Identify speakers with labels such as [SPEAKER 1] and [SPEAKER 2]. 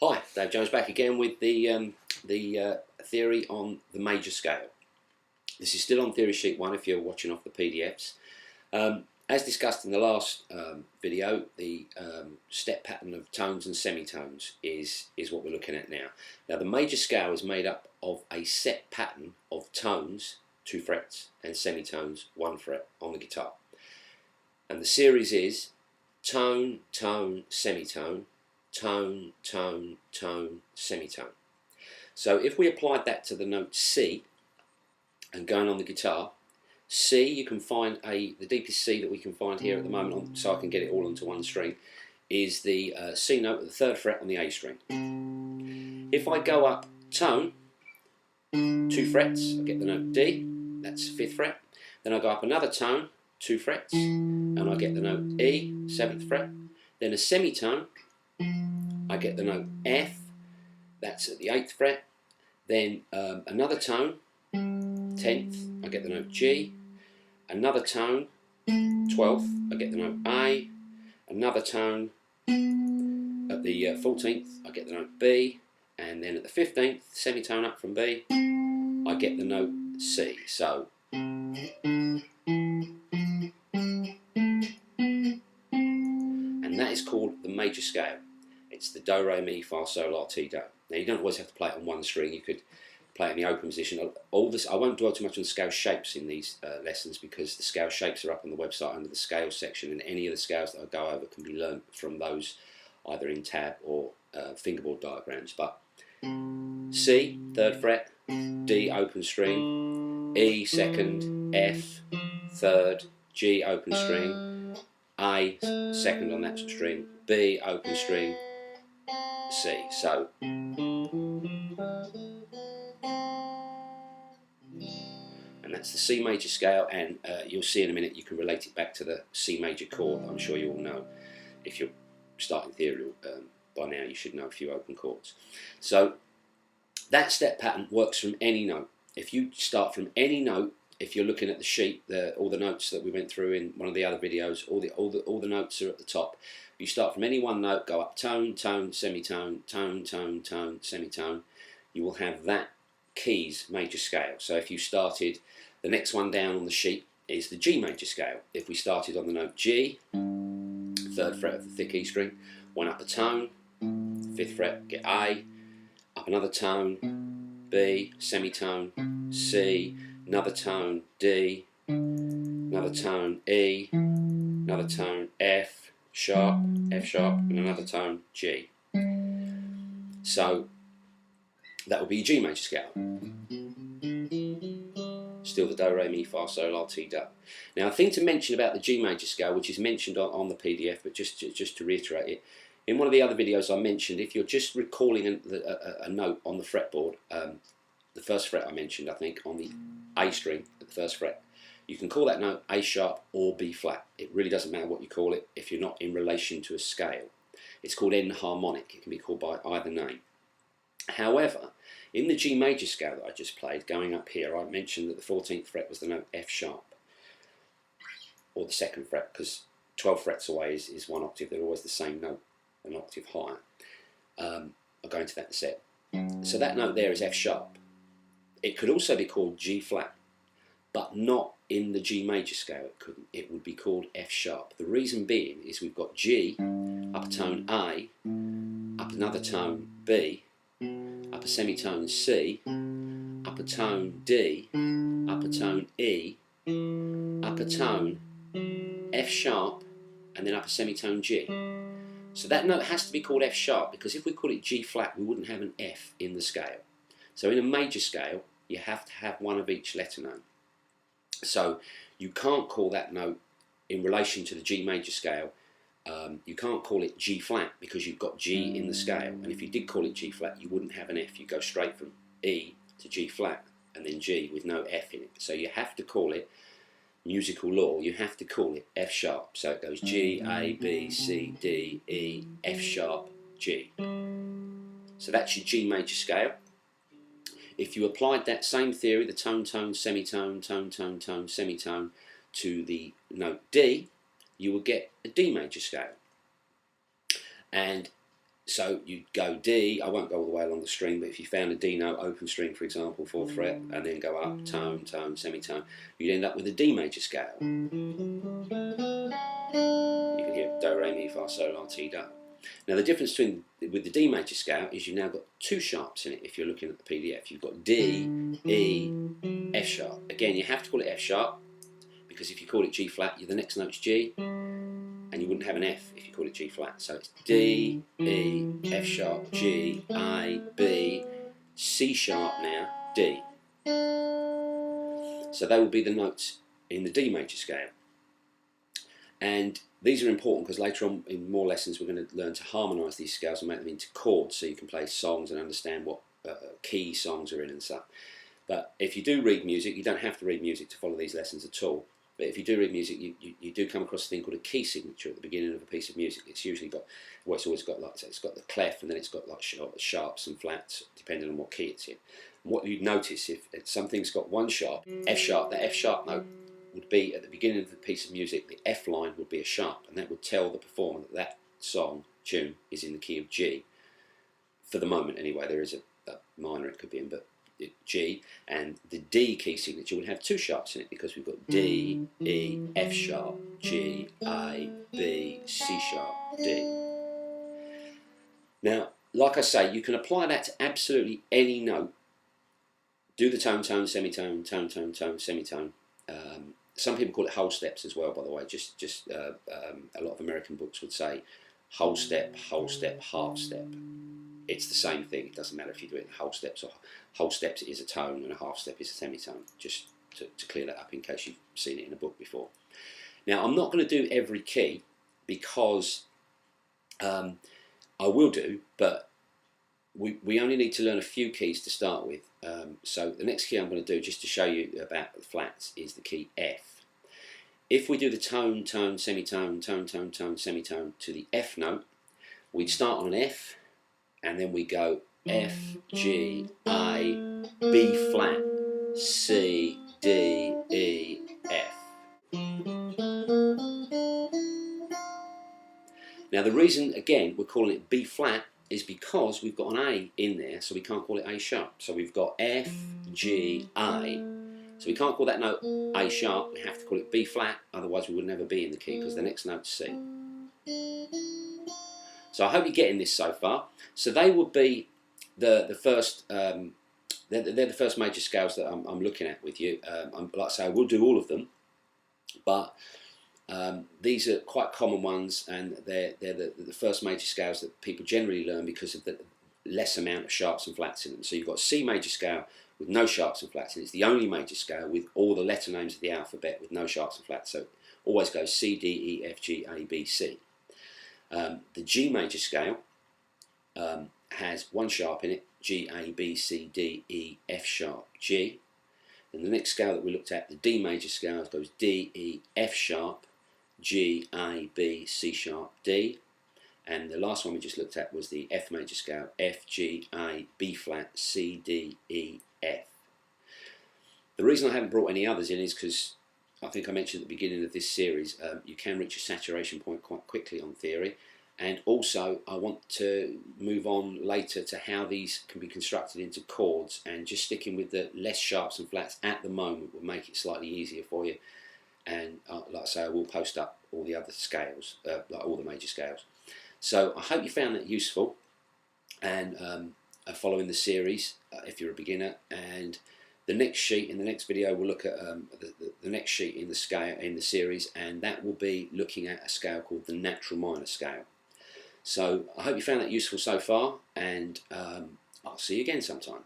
[SPEAKER 1] Hi, Dave Jones back again with the theory on the major scale. This is still on theory sheet 1 if you're watching off the PDFs. As discussed in the last video, the step pattern of tones and semitones is what we're looking at now. Now the major scale is made up of a set pattern of tones, 2 frets, and semitones, 1 fret on the guitar. And the series is tone, tone, semitone, tone, tone, tone, semitone. So if we applied that to the note C and going on the guitar, C, you can find the deepest C that we can find here at the moment, so I can get it all onto one string, is the C note at the 3rd fret on the A string. If I go up tone, 2 frets, I get the note D, that's 5th fret. Then I go up another tone, 2 frets, and I get the note E, 7th fret. Then a semitone, I get the note F, that's at the 8th fret. Then another tone, 10th, I get the note G. Another tone, 12th, I get the note A. Another tone, at the 14th, I get the note B. And then at the 15th, semitone up from B, I get the note C. So, and that is called the major scale. It's the do, re, mi, fa, sol, la, ti, do. Now you don't always have to play it on one string. You could play it in the open position. All this, I won't dwell too much on scale shapes in these lessons because the scale shapes are up on the website under the scale section, and any of the scales that I go over can be learned from those either in tab or fingerboard diagrams. But C, 3rd fret, D, open string, E, 2nd, F, 3rd, G, open string, A, 2nd on that string, B, open string, C. So, and that's the C major scale, and you'll see in a minute you can relate it back to the C major chord. I'm sure you all know. If you're starting theory by now, you should know a few open chords. So that step pattern works from any note. If you start from any note, if you're looking at the sheet, all the notes that we went through in one of the other videos, all the notes are at the top. You start from any one note, go up tone, tone, semitone, tone, tone, tone, semitone. You will have that keys major scale. So if you started, the next one down on the sheet is the G major scale. If we started on the note G, 3rd fret of the thick E string, went up a tone, 5th fret, get A, up another tone, B, semitone, C, another tone, D, another tone, E, another tone, F sharp, and another tone, G. So that would be G major scale. Still the do, re, mi, fa, sol, la, ti, do. Now a thing to mention about the G major scale, which is mentioned on the PDF, but just to reiterate it, in one of the other videos I mentioned, if you're just recalling a note on the fretboard, the 1st fret I mentioned, I think, on the A string at the 1st fret, you can call that note A sharp or B flat. It really doesn't matter what you call it if you're not in relation to a scale. It's called enharmonic. It can be called by either name. However, in the G major scale that I just played, going up here, I mentioned that the 14th fret was the note F sharp, or the 2nd fret, because 12 frets away is 1 octave. They're always the same note, an octave higher. I'll go into that in a sec. So that note there is F sharp. It could also be called G flat, but not in the G major scale. It would be called F sharp. The reason being is we've got G, up a tone A, up another tone B, up a semitone C, up a tone D, up a tone E, up a tone F sharp, and then up a semitone G. So that note has to be called F sharp, because if we call it G flat, we wouldn't have an F in the scale. So in a major scale, you have to have one of each letter known. So you can't call that note in relation to the G major scale. You can't call it G flat because you've got G in the scale. And if you did call it G flat, you wouldn't have an F. You go straight from E to G flat and then G with no F in it. So you have to call it, musical law, you have to call it F sharp. So it goes G, A, B, C, D, E, F sharp, G. So that's your G major scale. If you applied that same theory, the tone, tone, semitone, tone, tone, tone, semitone, to the note D, you will get a D major scale. And So you'd go D, I won't go all the way along the string, but if you found a D note open string, for example, 4th fret, and then go up, tone, tone, semitone, you'd end up with a D major scale. You can hear do, re, mi, fa, sol, la, ti, do. Now the difference with the D major scale is you've now got 2 sharps in it if you're looking at the PDF. You've got D, E, F sharp. Again, you have to call it F sharp, because if you call it G flat, the next note's G, and you wouldn't have an F if you call it G flat. So it's D, E, F sharp, G, A, B, C sharp now, D. So they will be the notes in the D major scale. And these are important because later on in more lessons we're going to learn to harmonise these scales and make them into chords so you can play songs and understand what key songs are in and stuff. But if you do read music, you don't have to read music to follow these lessons at all. But if you do read music, you do come across a thing called a key signature at the beginning of a piece of music. It's usually got, well, it's always got like, it's got the clef, and then it's got like sharps and flats, depending on what key it's in. And what you'd notice if something's got one sharp, F sharp, the F sharp note would be at the beginning of the piece of music, the F line would be a sharp, and that would tell the performer that that song, tune, is in the key of G. For the moment, anyway. There is a minor it could be in, but G, and the D key signature would have 2 sharps in it because we've got D, E, F sharp, G, A, B, C sharp, D. Now, like I say, you can apply that to absolutely any note. Do the tone, tone, semitone, tone, tone, tone, semitone. Some people call it whole steps as well, by the way. A lot of American books would say whole step, half step. It's the same thing. It doesn't matter if you do it in whole steps or whole steps is a tone and a half step is a semitone. Just to clear that up in case you've seen it in a book before. Now, I'm not going to do every key because I will do, but we only need to learn a few keys to start with. So the next key I'm going to do, just to show you about the flats, is the key F. If we do the tone, tone, semitone, tone, tone, tone, semitone to the F note, we'd start on an F, and then we go F, G, A, B flat, C, D, E, F. Now the reason, again, we're calling it B flat is because we've got an A in there, so we can't call it A sharp. So we've got F, G, A. So we can't call that note A sharp, we have to call it B flat, otherwise we would never be in the key because the next note's C. So I hope you're getting this so far. So they would be the first, they're the first major scales that I'm looking at with you. Like I say, I will do all of them, but these are quite common ones, and they're the first major scales that people generally learn because of the less amount of sharps and flats in them. So you've got C major scale with no sharps and flats, and it's the only major scale with all the letter names of the alphabet with no sharps and flats. So it always goes C, D, E, F, G, A, B, C. The G major scale has 1 sharp in it, G, A, B, C, D, E, F sharp, G. And the next scale that we looked at, the D major scale, goes D, E, F sharp, G, A, B, C sharp, D. And the last one we just looked at was the F major scale, F, G, A, B flat, C, D, E, F. The reason I haven't brought any others in is because I think I mentioned at the beginning of this series, you can reach a saturation point quite quickly on theory. And also I want to move on later to how these can be constructed into chords, and just sticking with the less sharps and flats at the moment will make it slightly easier for you. And like I say, I will post up all the other scales, like all the major scales. So I hope you found that useful, and are following the series if you're a beginner. And the next sheet in the next video, we'll look at the next sheet in the scale in the series, and that will be looking at a scale called the natural minor scale. So I hope you found that useful so far, and I'll see you again sometime.